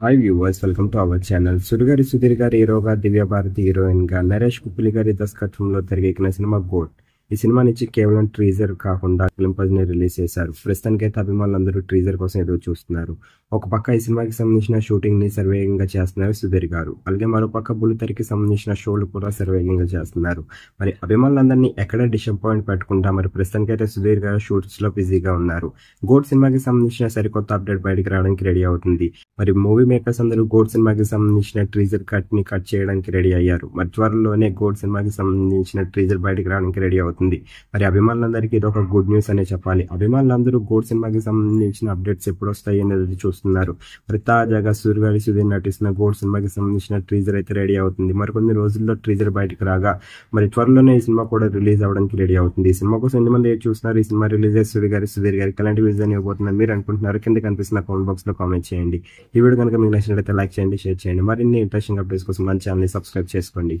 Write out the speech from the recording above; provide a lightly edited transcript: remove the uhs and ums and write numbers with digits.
Hi viewers, welcome to our channel. Sudigali Sudheer గారి హీరోగా, దివ్య Bharati heroine గా, నరేష్ కుప్పిలి గారి దర్శకత్వంలో తెరకెక్కిన సినిమా గోడ్. ఈ సినిమా నుంచి కేవలం టీజర్ కాకుండా క్లింపజ్ ని రిలీజ్ చేశారు. ప్రస్తుతానికైతే అభిమానులందరూ టీజర్ కోసం ఎదురు చూస్తున్నారు. ఒక పక్క ఈ సినిమాకి సంబంధించిన షూటింగ్ ని శరవేగంగా చేస్తున్నారు సుధీర్ గారు. అలాగే మరోపక్క బుల్లితెరకి సంబంధించిన షోలు కూడా శరవేగంగా చేస్తున్నారు. మరి అభిమానులందరినీ ఎక్కడ డిసప్పాయింట్ పెట్టకుండా మరి ప్రస్తుతానికైతే సుధీర్ గారు షూట్స్ లో బిజీగా ఉన్నారు. గోడ్ సినిమాకి సంబంధించిన సరికొత్త అప్డేట్ బయటకు రావడానికి రెడీ అవుతుంది. మరి మూవీ మేకర్స్ అందరూ గోడ్ సినిమాకి సంబంధించిన టీజర్ కట్ చేయడానికి రెడీ అయ్యారు. మరి త్వరలోనే గోడ్ సినిమాకి సంబంధించిన టీజర్ బయటకు రావడానికి రెడీ అవుతుంది. మరి అభిమానులందరికీ ఇది ఒక గుడ్ న్యూస్ అనే చెప్పాలి. అభిమానులందరూ గోడ్ సినిమాకి సంబంధించిన అప్డేట్స్ ఎప్పుడు వస్తాయి అనేది చూస్తున్నారు. మరి తాజాగా సుధీర్ నటిస్తున్న గోడ్ సినిమాకి సంబంధించిన టీజర్ అయితే రెడీ అవుతుంది. మరికొన్ని రోజుల్లో టీజర్ బయటకు రాగా మరి త్వరలోనే ఈ సినిమా కూడా రిలీజ్ అవడానికి రెడీ అవుతుంది. ఈ సినిమా కోసం ఎంతమంది చూస్తున్నారు? ఈ సినిమా రిలీజ్ అయ్యి సుధీర్ గారికి ఎలాంటి విజన్ ఇవ్వబోతున్నారు మీరు అనుకుంటున్నారు? కింద కనిపిస్తున్న కామెంట్ బాక్స్ లో కామెంట్ చేయండి. ఈ వీడియో కనుక మీకు నచ్చినట్లయితే లైక్ చేయండి, షేర్ చేయండి. మరిన్ని ఇంట్రెస్టింగ్ అప్డేట్స్ కోసం మన ఛానల్ ని సబ్స్క్రైబ్ చేసుకోండి.